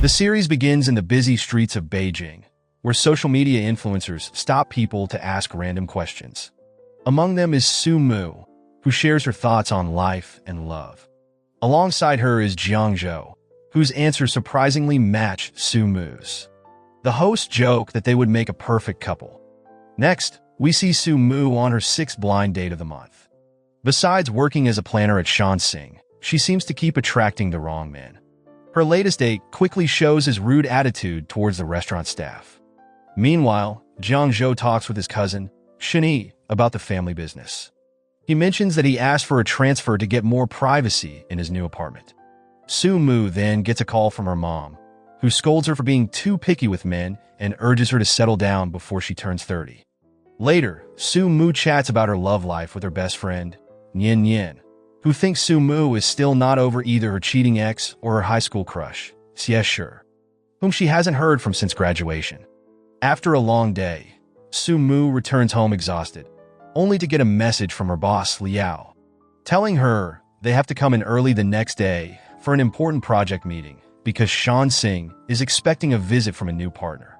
The series begins in the busy streets of Beijing, where social media influencers stop people to ask random questions. Among them is Su Mu, who shares her thoughts on life and love. Alongside her is Jiang Zhou, whose answers surprisingly match Su Mu's. The hosts joke that they would make a perfect couple. Next, we see Su Mu on her 6th blind date of the month. Besides working as a planner at Sing, she seems to keep attracting the wrong man. Her latest date quickly shows his rude attitude towards the restaurant staff. Meanwhile, Jiang Zhou talks with his cousin, Yi, about the family business. He mentions that he asked for a transfer to get more privacy in his new apartment. Su Mu then gets a call from her mom, who scolds her for being too picky with men and urges her to settle down before she turns 30. Later, Su Mu chats about her love life with her best friend, Yin, who thinks Su Mu is still not over either her cheating ex or her high school crush, Xie, whom she hasn't heard from since graduation. After a long day, Su Mu returns home exhausted, only to get a message from her boss, Liao, telling her they have to come in early the next day for an important project meeting because Sing is expecting a visit from a new partner.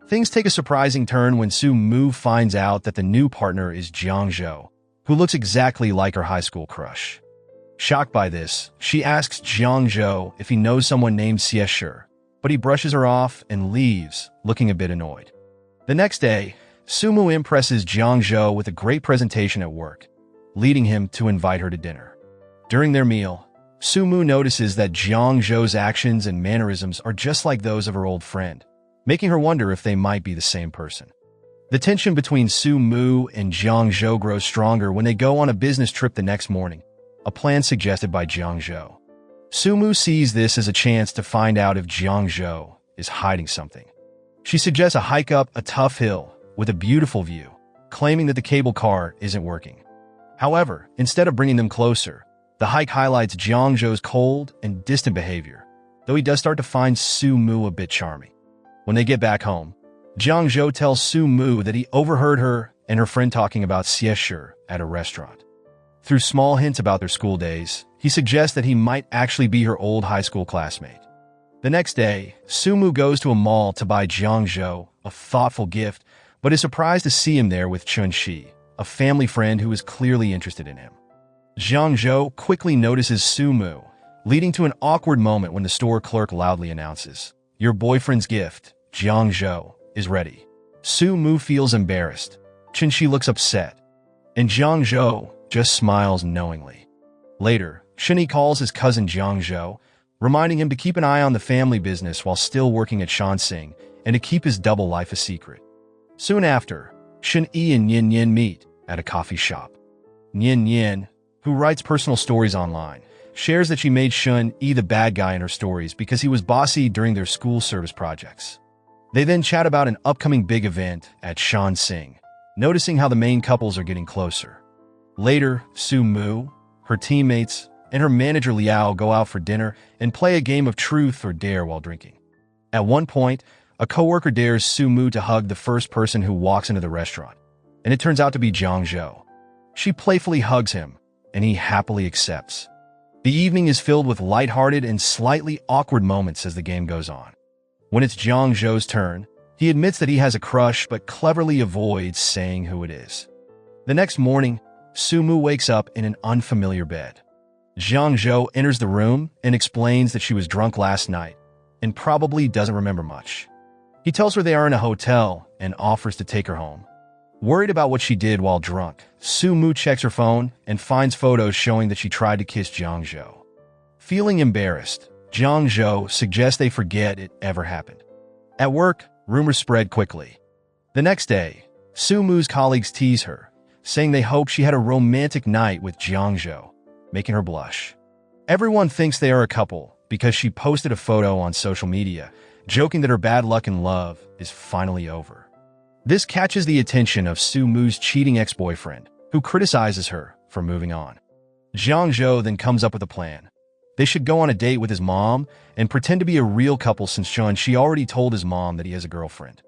Things take a surprising turn when Su Mu finds out that the new partner is Jiang Zhou, who looks exactly like her high school crush. Shocked by this, she asks Jiang Zhou if he knows someone named Xie, but he brushes her off and leaves, looking a bit annoyed. The next day, Su Mu impresses Jiang Zhou with a great presentation at work, leading him to invite her to dinner. During their meal, Su Mu notices that Jiang Zhou's actions and mannerisms are just like those of her old friend, making her wonder if they might be the same person. The tension between Su Mu and Jiang Zhou grows stronger when they go on a business trip the next morning, a plan suggested by Jiang Zhou. Su Mu sees this as a chance to find out if Jiang Zhou is hiding something. She suggests a hike up a tough hill with a beautiful view, claiming that the cable car isn't working. However, instead of bringing them closer, the hike highlights Jiang Zhou's cold and distant behavior, though he does start to find Su Mu a bit charming. When they get back home, Jiang Zhou tells Su Mu that he overheard her and her friend talking about Xie at a restaurant. Through small hints about their school days, he suggests that he might actually be her old high school classmate. The next day, Su Mu goes to a mall to buy Jiang Zhou a thoughtful gift, but is surprised to see him there with Chun-Shi, a family friend who is clearly interested in him. Jiang Zhou quickly notices Su Mu, leading to an awkward moment when the store clerk loudly announces, "Your boyfriend's gift, Jiang Zhou, is ready." Su Mu feels embarrassed. Chun-Shi looks upset, and Jiang Zhou just smiles knowingly. Later, Yi calls his cousin Jiang Zhou, reminding him to keep an eye on the family business while still working at Sing and to keep his double life a secret. Soon after, Yi and Yin meet at a coffee shop. Yin, who writes personal stories online, shares that she made Yi the bad guy in her stories because he was bossy during their school service projects. They then chat about an upcoming big event at Sing, noticing how the main couples are getting closer. Later, Su Mu, her teammates, and her manager Liao go out for dinner and play a game of truth or dare while drinking. At one point, a coworker dares Su Mu to hug the first person who walks into the restaurant, and it turns out to be Jiang Zhou. She playfully hugs him, and he happily accepts. The evening is filled with lighthearted and slightly awkward moments as the game goes on. When it's Jiang Zhou's turn, he admits that he has a crush but cleverly avoids saying who it is. The next morning, Su Mu wakes up in an unfamiliar bed. Jiang Zhou enters the room and explains that she was drunk last night and probably doesn't remember much. He tells her they are in a hotel and offers to take her home. Worried about what she did while drunk, Su Mu checks her phone and finds photos showing that she tried to kiss Jiang Zhou. Feeling embarrassed, Jiang Zhou suggests they forget it ever happened. At work, rumors spread quickly. The next day, Su Mu's colleagues tease her, saying they hope she had a romantic night with Jiang Zhou, making her blush. Everyone thinks they are a couple because she posted a photo on social media, joking that her bad luck in love is finally over. This catches the attention of Su Mu's cheating ex-boyfriend, who criticizes her for moving on. Jiang Zhou then comes up with a plan. They should go on a date with his mom and pretend to be a real couple since She already told his mom that he has a girlfriend.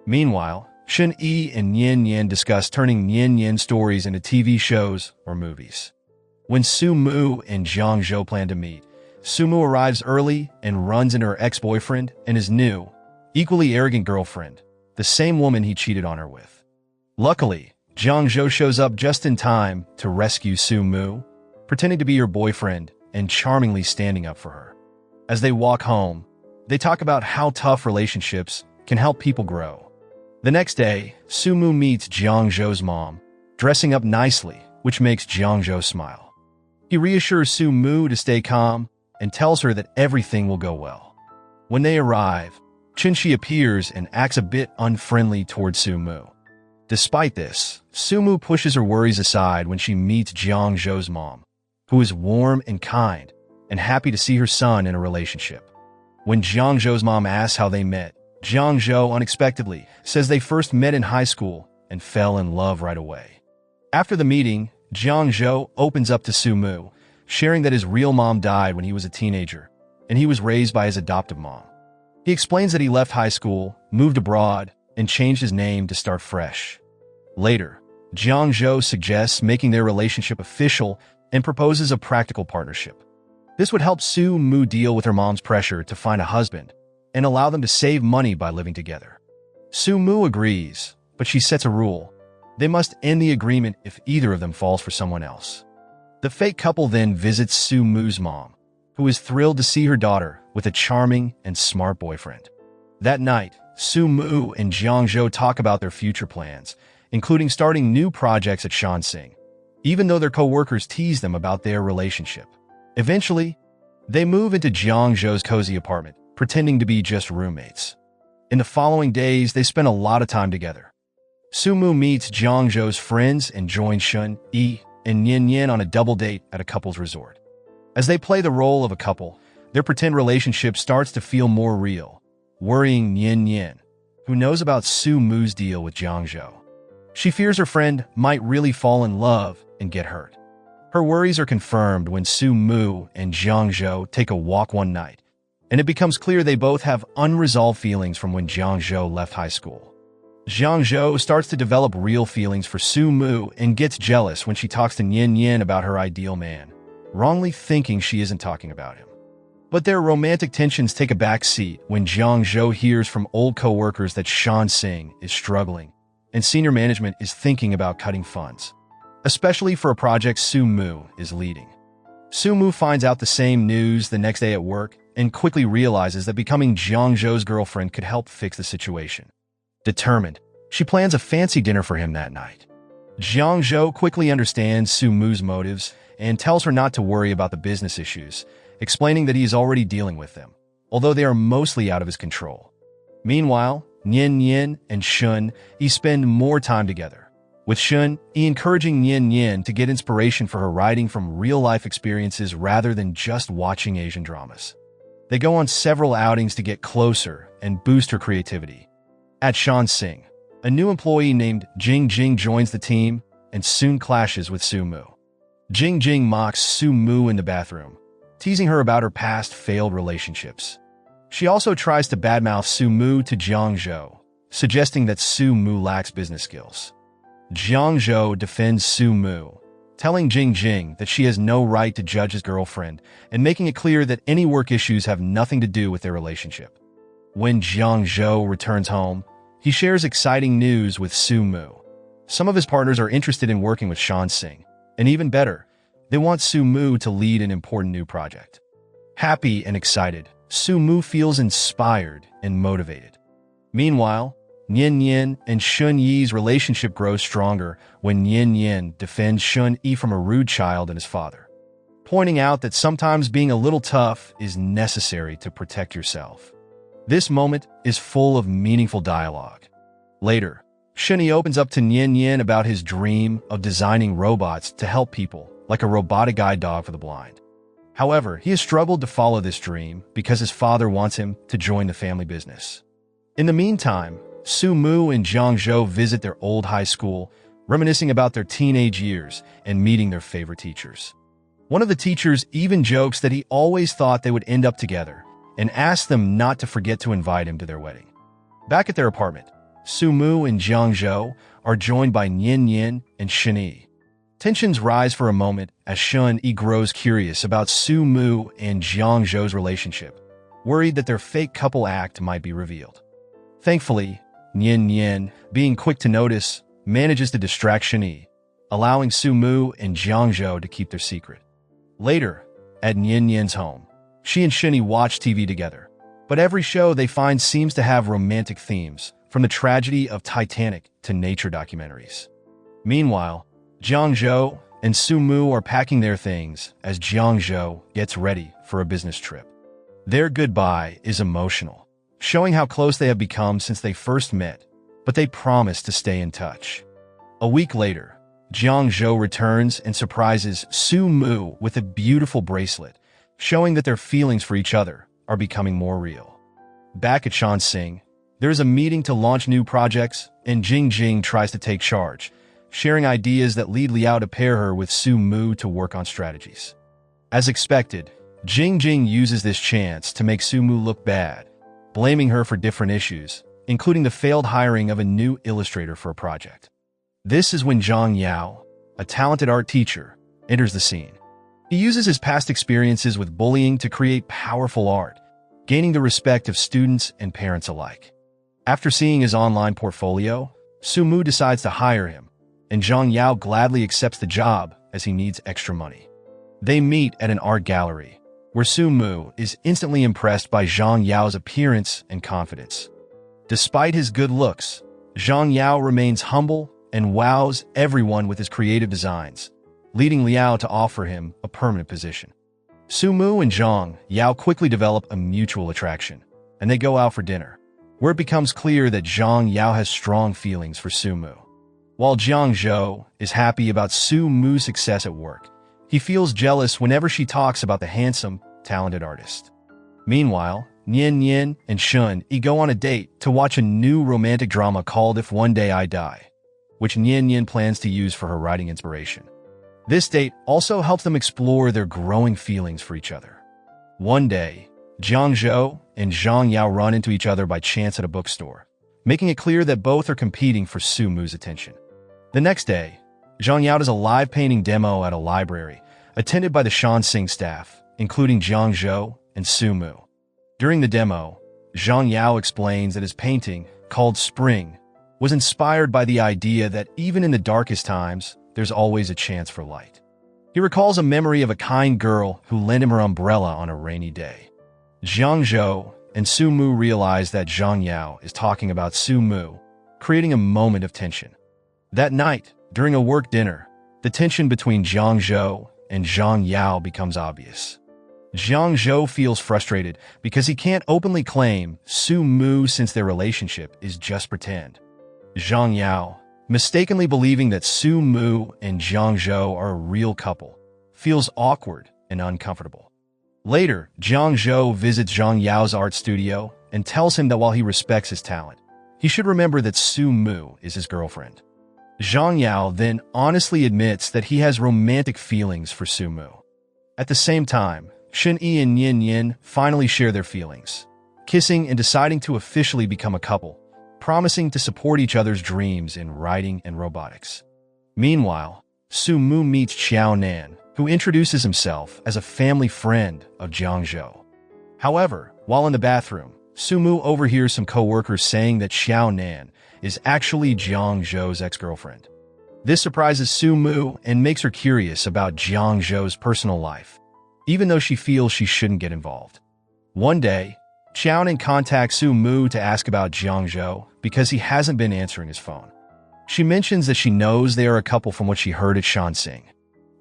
Meanwhile, Yi and Yin discuss turning Yin stories into TV shows or movies. When Su Mu and Jiang Zhou plan to meet, Sumu arrives early and runs into her ex-boyfriend and his new, equally arrogant girlfriend, the same woman he cheated on her with. Luckily, Jiangzhou shows up just in time to rescue Sumu, pretending to be her boyfriend and charmingly standing up for her. As they walk home, they talk about how tough relationships can help people grow. The next day, Sumu meets Jiangzhou's mom, dressing up nicely, which makes Jiangzhou smile. He reassures Sumu to stay calm and tells her that everything will go well. When they arrive, Chinshi appears and acts a bit unfriendly towards Sumu. Despite this, Sumu pushes her worries aside when she meets Jiangzhou's mom, who is warm and kind and happy to see her son in a relationship. When Jiangzhou's mom asks how they met, Jiangzhou unexpectedly says they first met in high school and fell in love right away. After the meeting, Jiangzhou opens up to Sumu, sharing that his real mom died when he was a teenager, and he was raised by his adoptive mom. He explains that he left high school, moved abroad, and changed his name to start fresh. Later, Jiangzhou suggests making their relationship official and proposes a practical partnership. This would help Sumu deal with her mom's pressure to find a husband and allow them to save money by living together. Sumu agrees, but she sets a rule. They must end the agreement if either of them falls for someone else. The fake couple then visits Sumu's mom, who is thrilled to see her daughter with a charming and smart boyfriend. That night, Sumu and Jiangzhou talk about their future plans, including starting new projects at Shansing, even though their co-workers tease them about their relationship. Eventually, they move into Jiangzhou's cozy apartment, pretending to be just roommates. In the following days, they spend a lot of time together. Sumu meets Jiangzhou's friends and joins Shun, Yi, and Yin Yin on a double date at a couple's resort. As they play the role of a couple, their pretend relationship starts to feel more real, worrying Yin Yin, who knows about Sumu's deal with Jiangzhou. She fears her friend might really fall in love and get hurt. Her worries are confirmed when Sumu and Jiangzhou take a walk one night, and it becomes clear they both have unresolved feelings from when Jiangzhou left high school. Jiangzhou starts to develop real feelings for Sumu and gets jealous when she talks to Yin Yin about her ideal man, wrongly thinking she isn't talking about him. But their romantic tensions take a back seat when Jiangzhou hears from old co-workers that Shansing is struggling, and senior management is thinking about cutting funds, especially for a project Sumu is leading. Sumu finds out the same news the next day at work and quickly realizes that becoming Jiangzhou's girlfriend could help fix the situation. Determined, she plans a fancy dinner for him that night. Jiangzhou quickly understands Sumu's motives and tells her not to worry about the business issues, explaining that he is already dealing with them, although they are mostly out of his control. Meanwhile, Yin Yin and Shun Yi spend more time together, with Shun Yi encouraging Yin Yin to get inspiration for her writing from real-life experiences rather than just watching Asian dramas. They go on several outings to get closer and boost her creativity. At Shansing, a new employee named Jing Jing joins the team and soon clashes with Sumu. Jing Jing mocks Sumu in the bathroom, teasing her about her past failed relationships. She also tries to badmouth Sumu to Jiangzhou, suggesting that Sumu lacks business skills. Jiangzhou defends Sumu, telling Jing Jing that she has no right to judge his girlfriend and making it clear that any work issues have nothing to do with their relationship. When Jiangzhou returns home, he shares exciting news with Sumu. Some of his partners are interested in working with Shansing, and even better, they want Sumu to lead an important new project. Happy and excited, Sumu feels inspired and motivated. Meanwhile, Yin Yin and Shun Yi's relationship grows stronger when Yin Yin defends Shun Yi from a rude child and his father, pointing out that sometimes being a little tough is necessary to protect yourself. This moment is full of meaningful dialogue. Later, Shun Yi opens up to Yin Yin about his dream of designing robots to help people, like a robotic guide dog for the blind. However, he has struggled to follow this dream because his father wants him to join the family business. In the meantime, Sumu and Jiangzhou visit their old high school, reminiscing about their teenage years and meeting their favorite teachers. One of the teachers even jokes that he always thought they would end up together and asks them not to forget to invite him to their wedding. Back at their apartment, Sumu and Jiangzhou are joined by Yin Yin and Shun Yi. Tensions rise for a moment as Shun-yi grows curious about Su-mu and Jiang-zhou's relationship, worried that their fake couple act might be revealed. Thankfully, Nian, being quick to notice, manages to distract Shun-yi, allowing Su-mu and Jiang-zhou to keep their secret. Later, at Nian's home, she and Shun-yi watch TV together, but every show they find seems to have romantic themes, from the tragedy of Titanic to nature documentaries. Meanwhile, Jiang-zhou and Su-mu are packing their things as Jiang-zhou gets ready for a business trip. Their goodbye is emotional, showing how close they have become since they first met, but they promise to stay in touch. A week later, Jiang-zhou returns and surprises Su-mu with a beautiful bracelet, showing that their feelings for each other are becoming more real. Back at Shanxing, there is a meeting to launch new projects, and Jing tries to take charge, sharing ideas that lead Liao to pair her with Su-mu to work on strategies. As expected, Jing uses this chance to make Su-mu look bad, blaming her for different issues, including the failed hiring of a new illustrator for a project. This is when Zhang Yao, a talented art teacher, enters the scene. He uses his past experiences with bullying to create powerful art, gaining the respect of students and parents alike. After seeing his online portfolio, Su-mu decides to hire him, and Zhang Yao gladly accepts the job as he needs extra money. They meet at an art gallery, where Su-mu is instantly impressed by Zhang Yao's appearance and confidence. Despite his good looks, Zhang Yao remains humble and wows everyone with his creative designs, leading Liao to offer him a permanent position. Su-mu and Zhang Yao quickly develop a mutual attraction, and they go out for dinner, where it becomes clear that Zhang Yao has strong feelings for Su-mu. While Jiang-zhou is happy about Su-mu's success at work, he feels jealous whenever she talks about the handsome, talented artist. Meanwhile, Nian and Shun-yi go on a date to watch a new romantic drama called If One Day I Die, which Nian plans to use for her writing inspiration. This date also helps them explore their growing feelings for each other. One day, Jiang-zhou and Zhang Yao run into each other by chance at a bookstore, making it clear that both are competing for Su-mu's attention. The next day, Zhang Yao does a live painting demo at a library, attended by the Shanxing staff, including Jiang-zhou and Su-mu. During the demo, Zhang Yao explains that his painting, called Spring, was inspired by the idea that even in the darkest times, there's always a chance for light. He recalls a memory of a kind girl who lent him her umbrella on a rainy day. Jiang-zhou and Su-mu realize that Zhang Yao is talking about Su-mu, creating a moment of tension. That night, during a work dinner, the tension between Jiang-zhou and Zhang Yao becomes obvious. Jiang-zhou feels frustrated because he can't openly claim Su-mu since their relationship is just pretend. Zhang Yao, mistakenly believing that Su-mu and Jiang-zhou are a real couple, feels awkward and uncomfortable. Later, Jiang-zhou visits Zhang Yao's art studio and tells him that while he respects his talent, he should remember that Su-mu is his girlfriend. Zhang Yao then honestly admits that he has romantic feelings for Su-mu. At the same time, Shun-yi and Nian finally share their feelings, kissing and deciding to officially become a couple, promising to support each other's dreams in writing and robotics. Meanwhile, Su-mu meets Xiaonan, who introduces himself as a family friend of Jiang-zhou. However, while in the bathroom, Su-mu overhears some co-workers saying that Xiaonan is actually Jiang-zhou's ex-girlfriend. This surprises Su-mu and makes her curious about Jiang-zhou's personal life, even though she feels she shouldn't get involved. One day, Xiaonan contacts Su-mu to ask about Jiang-zhou because he hasn't been answering his phone. She mentions that she knows they are a couple from what she heard at Shanxing.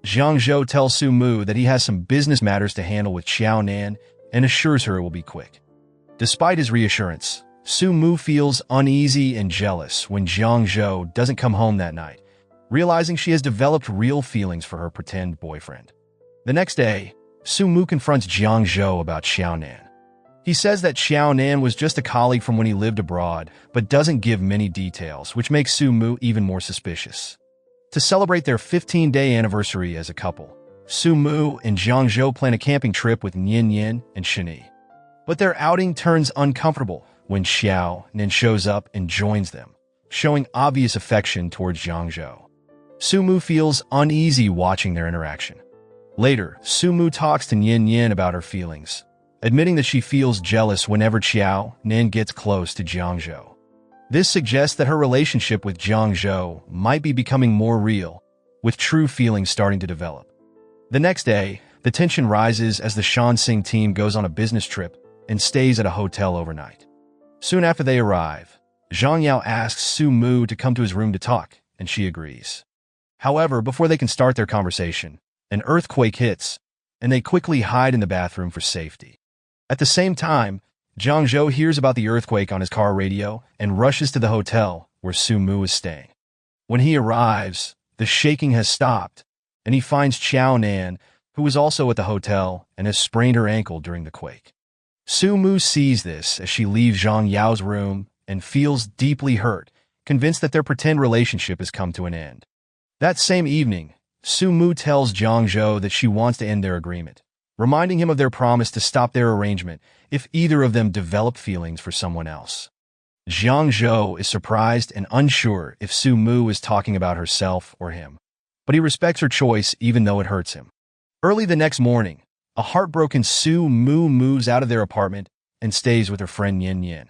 Jiang-zhou tells Su-mu that he has some business matters to handle with Xiaonan and assures her it will be quick. Despite his reassurance, Su-mu feels uneasy and jealous when Jiang-zhou doesn't come home that night, realizing she has developed real feelings for her pretend boyfriend. The next day, Su-mu confronts Jiang-zhou about Xiaonan. He says that Xiaonan was just a colleague from when he lived abroad, but doesn't give many details, which makes Su-mu even more suspicious. To celebrate their 15-day anniversary as a couple, Su-mu and Jiang-zhou plan a camping trip with Nian and Shun-yi. But their outing turns uncomfortable when Xiaonan shows up and joins them, showing obvious affection towards Jiang-zhou. Sumu feels uneasy watching their interaction. Later, Sumu talks to Yin Yin about her feelings, admitting that she feels jealous whenever Xiao Nin gets close to Jiangzhou. This suggests that her relationship with Jiangzhou might be becoming more real, with true feelings starting to develop. The next day, the tension rises as the Shansing team goes on a business trip and stays at a hotel overnight. Soon after they arrive, Zhang Yao asks Sumu to come to his room to talk, and she agrees. However, before they can start their conversation, an earthquake hits, and they quickly hide in the bathroom for safety. At the same time, Jiangzhou hears about the earthquake on his car radio and rushes to the hotel where Sumu is staying. When he arrives, the shaking has stopped, and he finds Qiao Nan, who is also at the hotel and has sprained her ankle during the quake. Sumu sees this as she leaves Zhang Yao's room and feels deeply hurt, convinced that their pretend relationship has come to an end. That same evening, Sumu tells Jiangzhou that she wants to end their agreement, reminding him of their promise to stop their arrangement if either of them developed feelings for someone else. Jiangzhou is surprised and unsure if Sumu is talking about herself or him, but he respects her choice even though it hurts him. Early the next morning, a heartbroken Sumu moves out of their apartment and stays with her friend Yin Yin.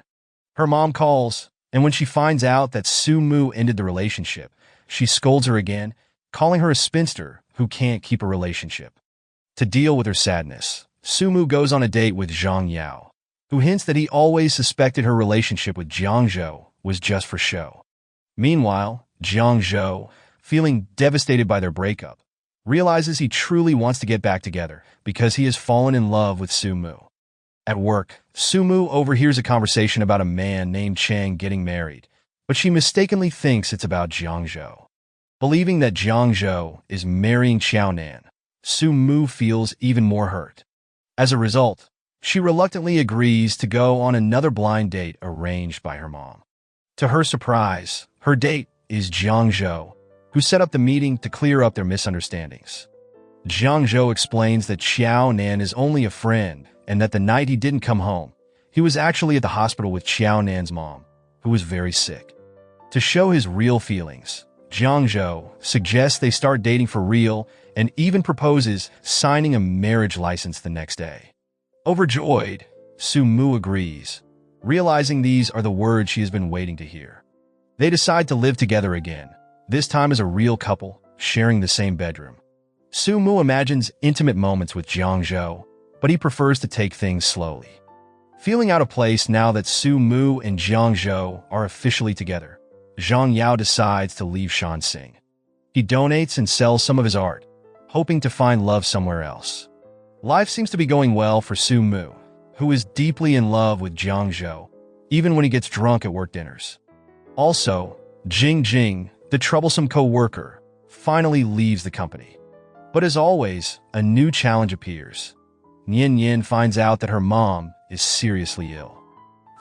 Her mom calls, and when she finds out that Sumu ended the relationship, she scolds her again, calling her a spinster who can't keep a relationship. To deal with her sadness, Sumu goes on a date with Zhang Yao, who hints that he always suspected her relationship with Jiangzhou was just for show. Meanwhile, Jiangzhou, feeling devastated by their breakup, realizes he truly wants to get back together because he has fallen in love with Sumu. At work, Sumu overhears a conversation about a man named Chang getting married, but she mistakenly thinks it's about Jiangzhou. Believing that Jiangzhou is marrying Qiao Nan, Sumu feels even more hurt. As a result, she reluctantly agrees to go on another blind date arranged by her mom. To her surprise, her date is Jiangzhou, who set up the meeting to clear up their misunderstandings. Jiangzhou explains that Qiao Nan is only a friend and that the night he didn't come home, he was actually at the hospital with Qiao Nan's mom, who was very sick. To show his real feelings, Jiangzhou suggests they start dating for real and even proposes signing a marriage license the next day. Overjoyed, Sumu agrees, realizing these are the words she has been waiting to hear. They decide to live together again, this time as a real couple, sharing the same bedroom. Sumu imagines intimate moments with Jiangzhou, but he prefers to take things slowly. Feeling out of place now that Sumu and Jiangzhou are officially together, Zhang Yao decides to leave Shansing. He donates and sells some of his art, hoping to find love somewhere else. Life seems to be going well for Sumu, who is deeply in love with Jiangzhou, even when he gets drunk at work dinners. Also, Jing, the troublesome co-worker, finally leaves the company. But as always, a new challenge appears. Yin Yin finds out that her mom is seriously ill.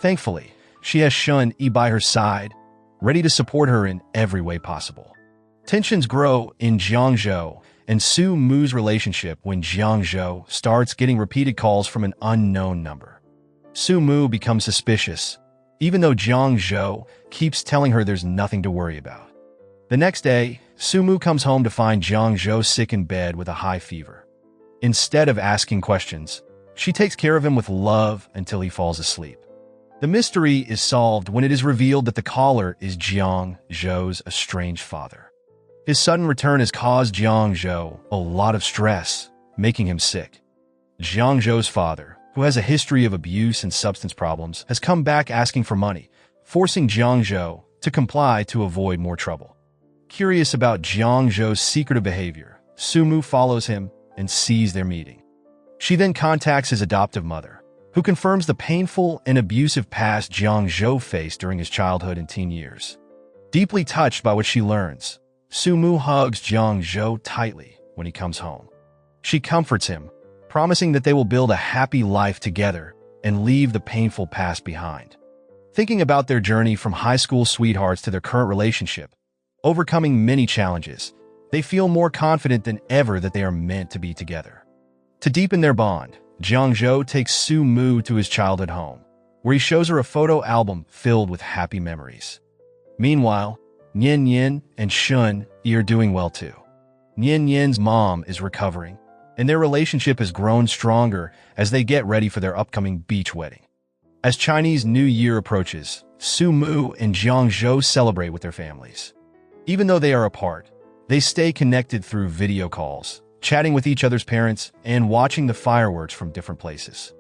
Thankfully, she has Shun Yi by her side, ready to support her in every way possible. Tensions grow in Jiangzhou and Sumu's relationship when Jiangzhou starts getting repeated calls from an unknown number. Sumu becomes suspicious, even though Jiangzhou keeps telling her there's nothing to worry about. The next day, Sumu comes home to find Jiangzhou sick in bed with a high fever. Instead of asking questions, she takes care of him with love until he falls asleep. The mystery is solved when it is revealed that the caller is Jiangzhou's estranged father. His sudden return has caused Jiangzhou a lot of stress, making him sick. Jiangzhou's father, who has a history of abuse and substance problems, has come back asking for money, forcing Jiangzhou to comply to avoid more trouble. Curious about Jiangzhou's secretive behavior, Sumu follows him and sees their meeting. She then contacts his adoptive mother, who confirms the painful and abusive past Jiangzhou faced during his childhood and teen years. Deeply touched by what she learns, Sumu hugs Jiangzhou tightly when he comes home. She comforts him, promising that they will build a happy life together and leave the painful past behind. Thinking about their journey from high school sweethearts to their current relationship, overcoming many challenges, they feel more confident than ever that they are meant to be together. To deepen their bond, Jiangzhou takes Sumu to his childhood home, where he shows her a photo album filled with happy memories. Meanwhile, Yin Yin and Shun you're doing well too. Nian Yan's mom is recovering, and their relationship has grown stronger as they get ready for their upcoming beach wedding. As Chinese New Year approaches, Su Mu and Jiang Zhou celebrate with their families. Even though they are apart, they stay connected through video calls, chatting with each other's parents and watching the fireworks from different places.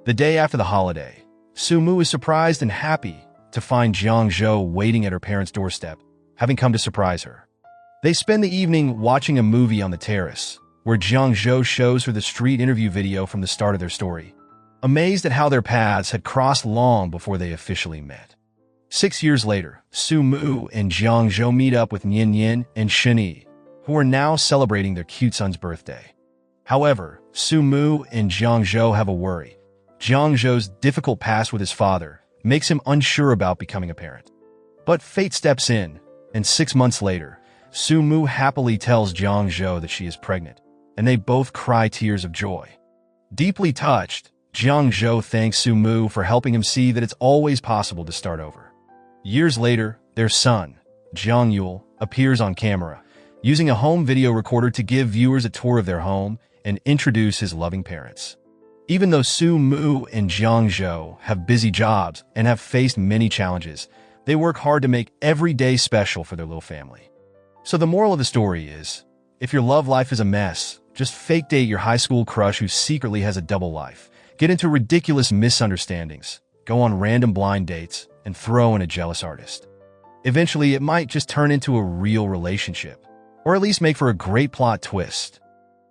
The day after the holiday, Su Mu is surprised and happy to find Jiang Zhou waiting at her parents' doorstep, having come to surprise her. They spend the evening watching a movie on the terrace, where Jiang Zhou shows her the street interview video from the start of their story, amazed at how their paths had crossed long before they officially met. 6 years later, Su Mu and Jiang Zhou meet up with Nian Yan and Shenyi, who are now celebrating their cute son's birthday. However, Su Mu and Jiang Zhou have a worry. Jiang Zhou's difficult past with his father makes him unsure about becoming a parent. But fate steps in, and 6 months later, Su Mu happily tells Jiang Zhou that she is pregnant, and they both cry tears of joy. Deeply touched, Jiang Zhou thanks Su Mu for helping him see that it's always possible to start over. Years later, their son, Jiang Yule, appears on camera, using a home video recorder to give viewers a tour of their home and introduce his loving parents. Even though Su Mu and Jiang Zhou have busy jobs and have faced many challenges, they work hard to make every day special for their little family. So the moral of the story is, if your love life is a mess, just fake date your high school crush who secretly has a double life, get into ridiculous misunderstandings, go on random blind dates, and throw in a jealous artist. Eventually, it might just turn into a real relationship, or at least make for a great plot twist.